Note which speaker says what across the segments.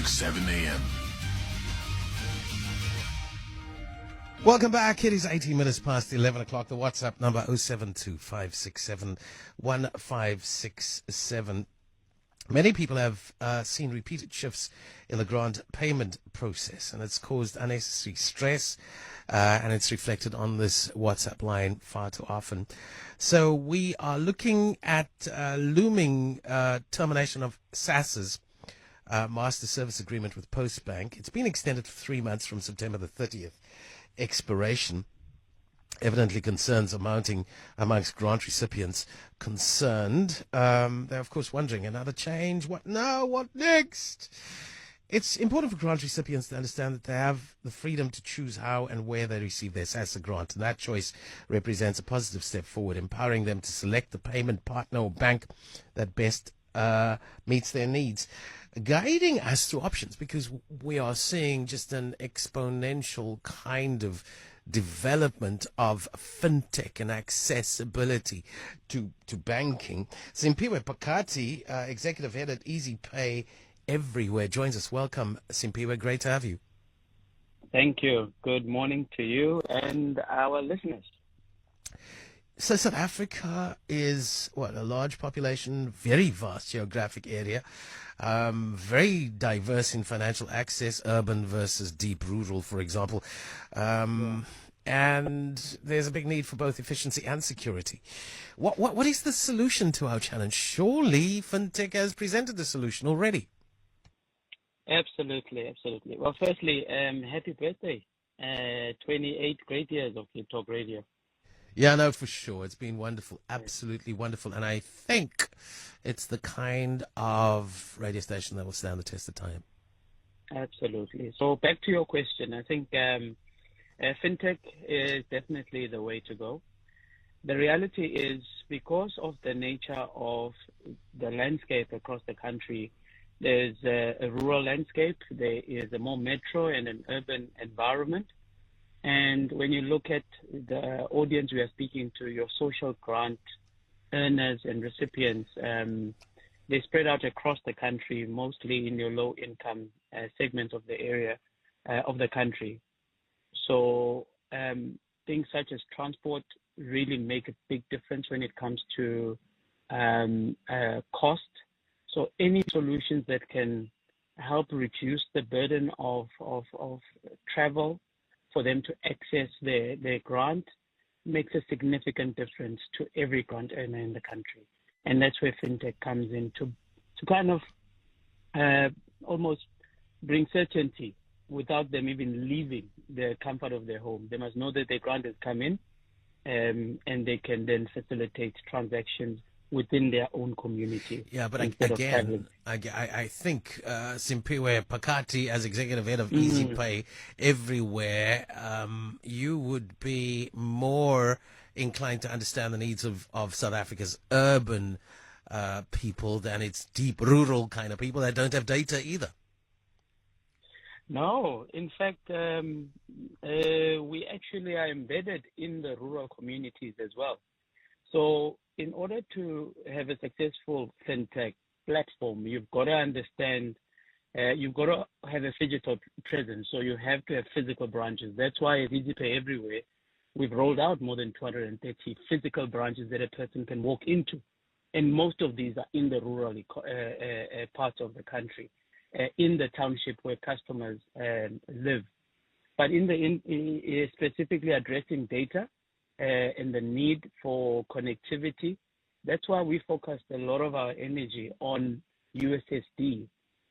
Speaker 1: 567 AM.
Speaker 2: Welcome back. It is 18 minutes past 11 o'clock. The WhatsApp number 072-567-1567. Many people have seen repeated shifts in the grant payment process, and it's caused unnecessary stress, and it's reflected on this WhatsApp line far too often. So we are looking at looming termination of SASSA's Master Service Agreement with Postbank. It's been extended for 3 months from September the 30th expiration. Evidently concerns are mounting amongst grant recipients concerned. They're of course wondering, another change? What now? What next? It's important for grant recipients to understand that they have the freedom to choose how and where they receive their SASSA grant, and that choice represents a positive step forward, empowering them to select the payment partner or bank that best meets their needs, guiding us through options, because we are seeing just an exponential kind of development of fintech and accessibility to banking. Simphiwe Phakathi, Executive Head at EasyPay Everywhere, joins us. Welcome, Simphiwe. Great to have you.
Speaker 3: Thank you. Good morning to you and our listeners.
Speaker 2: So South Africa is, a large population, very vast geographic area, very diverse in financial access, urban versus deep rural, for example. And there's a big need for both efficiency and security. What is the solution to our challenge? Surely FinTech has presented the solution already.
Speaker 3: Absolutely. Well, firstly, happy birthday. 28 great years of Flip Talk Radio.
Speaker 2: Yeah, no, for sure. It's been wonderful, absolutely wonderful. And I think it's the kind of radio station that will stand the test of time.
Speaker 3: Absolutely. So back to your question, I think fintech is definitely the way to go. The reality is, because of the nature of the landscape across the country, there's a rural landscape, there is a more metro and an urban environment. And when you look at the audience we are speaking to, your social grant earners and recipients, they spread out across the country, mostly in your low-income segments of the area of the country. So things such as transport really make a big difference when it comes to cost. So any solutions that can help reduce the burden of travel for them to access their grant makes a significant difference to every grant earner in the country. And that's where fintech comes in to kind of almost bring certainty without them even leaving the comfort of their home. They must know that their grant has come in, and they can then facilitate transactions within their own community.
Speaker 2: Yeah, but again, I think Simphiwe Phakathi, as Executive Head of EasyPay Everywhere, you would be more inclined to understand the needs of South Africa's urban people than its deep rural kind of people that don't have data either.
Speaker 3: No, in fact, we actually are embedded in the rural communities as well. So in order to have a successful fintech platform, you've got to understand, you've got to have a physical presence. So you have to have physical branches. That's why at EasyPay Everywhere, we've rolled out more than 230 physical branches that a person can walk into. And most of these are in the rural parts of the country, in the township where customers live. But specifically addressing data, and the need for connectivity, that's why we focused a lot of our energy on USSD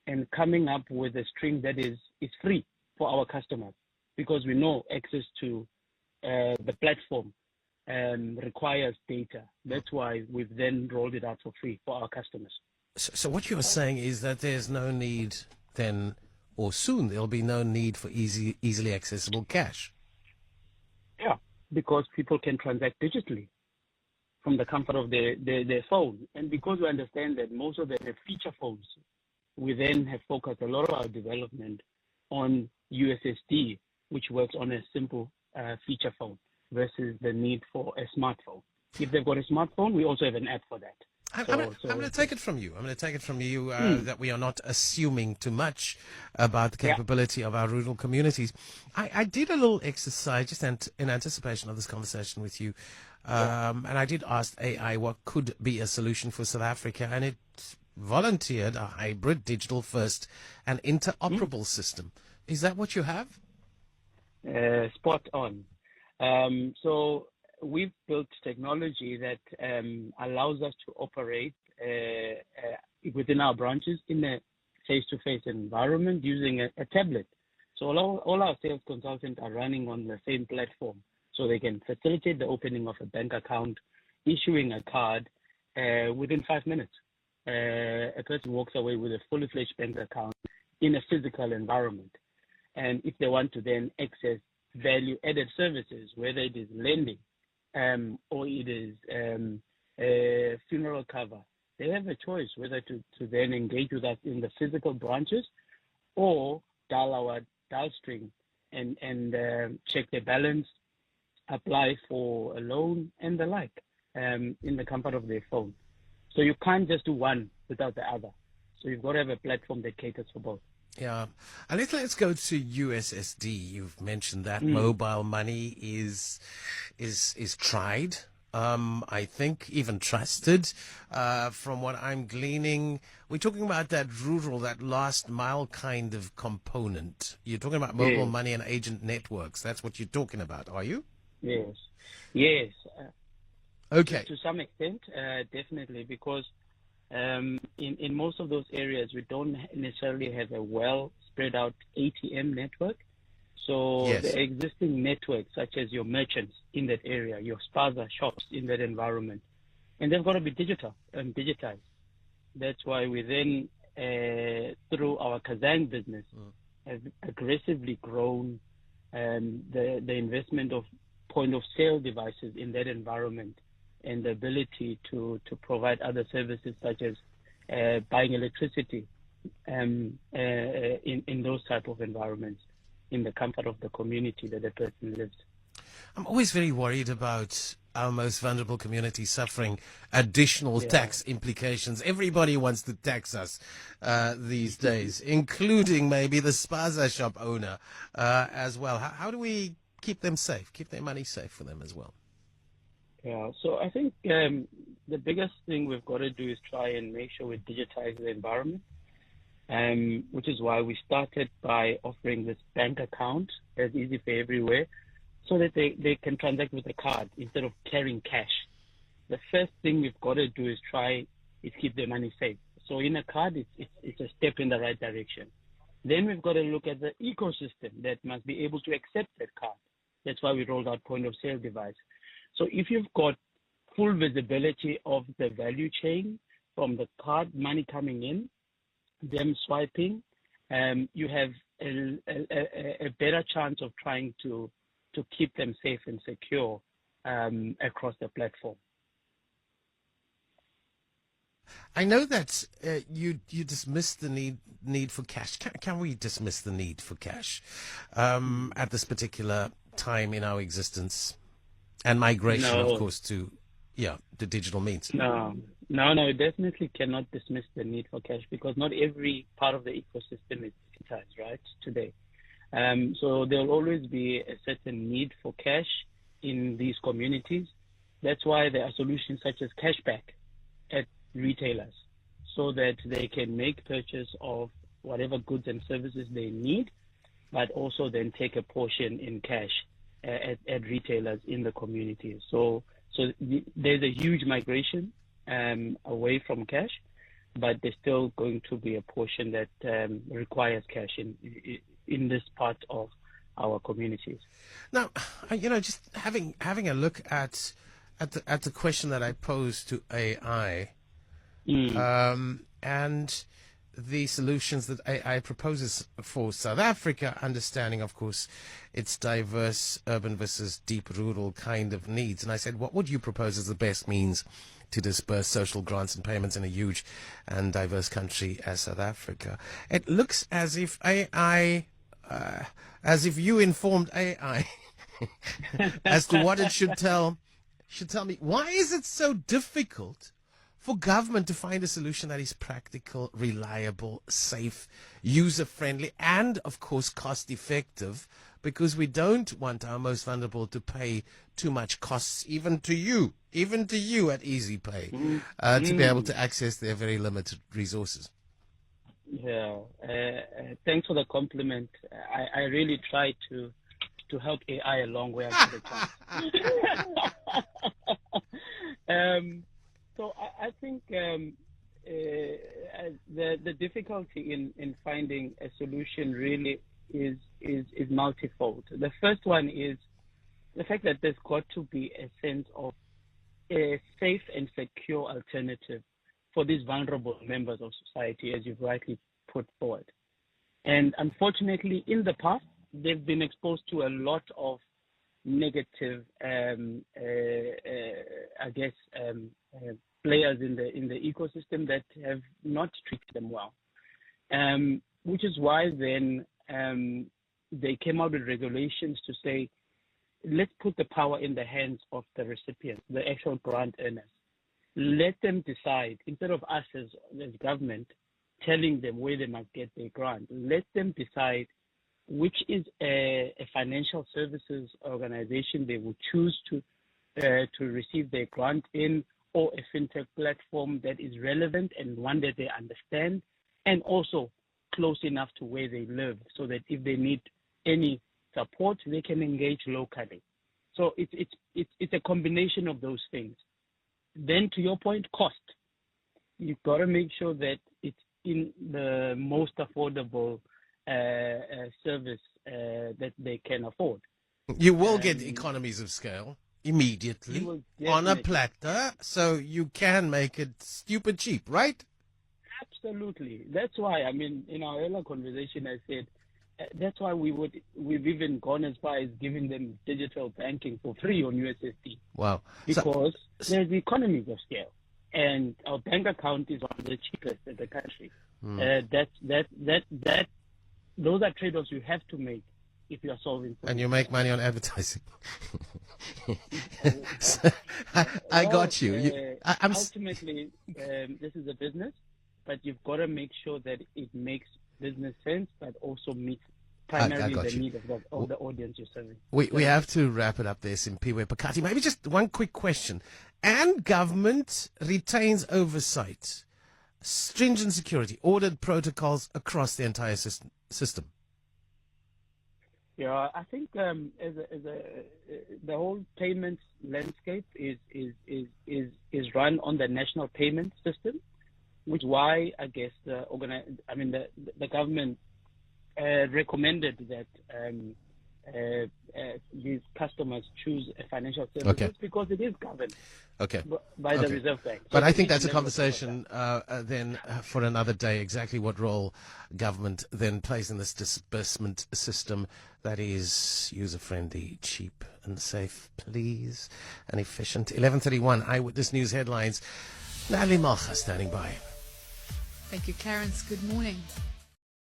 Speaker 3: and coming up with a string that is free for our customers, because we know access to the platform requires data. That's why we've then rolled it out for free for our customers.
Speaker 2: So what you're saying is that there's no need then, or soon there'll be no need for easily accessible cash.
Speaker 3: Yeah, because people can transact digitally from the comfort of their phone. And because we understand that most of them have feature phones, we then have focused a lot of our development on USSD, which works on a simple feature phone versus the need for a smartphone. If they've got a smartphone, we also have an app for that.
Speaker 2: I'm going to take it from you. That we are not assuming too much about the capability of our rural communities. I did a little exercise just in anticipation of this conversation with you, and I did ask AI what could be a solution for South Africa, and it volunteered a hybrid, digital first, and interoperable system. Is that what you have?
Speaker 3: Spot on. So we've built technology that allows us to operate within our branches in a face-to-face environment using a tablet. So all our sales consultants are running on the same platform, so they can facilitate the opening of a bank account, issuing a card within 5 minutes. A person walks away with a fully fledged bank account in a physical environment. And if they want to then access value-added services, whether it is lending or it is funeral cover, they have a choice whether to then engage with us in the physical branches or dial our dial string and check their balance, apply for a loan and the like in the comfort of their phone. So you can't just do one without the other. So you've got to have a platform that caters for both.
Speaker 2: Yeah. And let's go to USSD. You've mentioned that mobile money is tried. I think even trusted. From what I'm gleaning, we're talking about that rural, that last mile kind of component. You're talking about mobile money and agent networks. That's what you're talking about, are you?
Speaker 3: Yes. Yes.
Speaker 2: Okay.
Speaker 3: To some extent, definitely, because in most of those areas, we don't necessarily have a well spread out ATM network. So the existing networks, such as your merchants in that area, your SASSA shops in that environment, and they've got to be digital and digitized. That's why we then, through our Kazang business, have aggressively grown the investment of point of sale devices in that environment, and the ability to provide other services such as buying electricity in those type of environments in the comfort of the community that the person lives.
Speaker 2: I'm always very worried about our most vulnerable communities suffering additional tax implications. Everybody wants to tax us these days, including maybe the spaza shop owner as well. How do we keep them safe, keep their money safe for them as well?
Speaker 3: Yeah, so I think the biggest thing we've got to do is try and make sure we digitize the environment, which is why we started by offering this bank account as EasyPay Everywhere, so that they can transact with a card instead of carrying cash. The first thing we've got to do is keep their money safe. So in a card, it's a step in the right direction. Then we've got to look at the ecosystem that must be able to accept that card. That's why we rolled out point of sale device. So if you've got full visibility of the value chain from the card money coming in, them swiping, you have a better chance of trying to keep them safe and secure across the platform.
Speaker 2: I know that you dismissed the need for cash. Can we dismiss the need for cash at this particular time in our existence? And migration, of course, to the digital means.
Speaker 3: No, definitely cannot dismiss the need for cash, because not every part of the ecosystem is digitized, right, today. So there'll always be a certain need for cash in these communities. That's why there are solutions such as cashback at retailers, so that they can make purchase of whatever goods and services they need, but also then take a portion in cash at retailers in the community. So there's a huge migration away from cash, but there's still going to be a portion that requires cash in this part of our communities.
Speaker 2: Now, just having a look at the question that I posed to AI, and the solutions that AI proposes for South Africa, understanding, of course, its diverse urban versus deep rural kind of needs. And I said, what would you propose as the best means to disperse social grants and payments in a huge and diverse country as South Africa? It looks as if you informed AI as to what it should tell me. Why is it so difficult for government to find a solution that is practical, reliable, safe, user-friendly, and, of course, cost-effective, because we don't want our most vulnerable to pay too much costs, even to you at EasyPay, to be able to access their very limited resources.
Speaker 3: Yeah, thanks for the compliment. I really try to help AI along where I get a chance. So I think the difficulty in finding a solution really is multifold. The first one is the fact that there's got to be a sense of a safe and secure alternative for these vulnerable members of society, as you've rightly put forward. And unfortunately, in the past, they've been exposed to a lot of negative, players in the ecosystem that have not treated them well, which is why then they came out with regulations to say, let's put the power in the hands of the recipients, the actual grant earners. Let them decide, instead of us as government telling them where they must get their grant. Let them decide which is a financial services organization they will choose to receive their grant in, or a fintech platform that is relevant and one that they understand, and also close enough to where they live, so that if they need any support, they can engage locally. So it's a combination of those things. Then, to your point, cost. You've got to make sure that it's in the most affordable service that they can afford.
Speaker 2: You will get economies of scale immediately on a platter, so you can make it stupid cheap, right?
Speaker 3: Absolutely. That's why, I mean, in our earlier conversation, I said, that's why we've even gone as far as giving them digital banking for free on USSD.
Speaker 2: Wow.
Speaker 3: Because there's economies of scale. And our bank account is one of the cheapest in the country. Those are trade-offs you have to make if you are solving problems.
Speaker 2: And you make money on advertising. I got you.
Speaker 3: Ultimately, this is a business, but you've got to make sure that it makes business sense, but also meets primarily the need of the audience you're serving.
Speaker 2: We have to wrap it up there, Simphiwe Phakathi. Maybe just one quick question. And government retains oversight, stringent security, audit protocols across the entire system.
Speaker 3: Yeah, I think the whole payments landscape is run on the national payment system, which is why I guess the government recommended that these customers choose a financial services because it is governed by the Reserve Bank. So
Speaker 2: but I think that's a conversation then for another day, exactly what role government then plays in this disbursement system that is user-friendly, cheap and safe, please, and efficient. 11:31, Eyewitness News headlines. Natalie Malcha standing by.
Speaker 1: Thank you, Clarence. Good morning.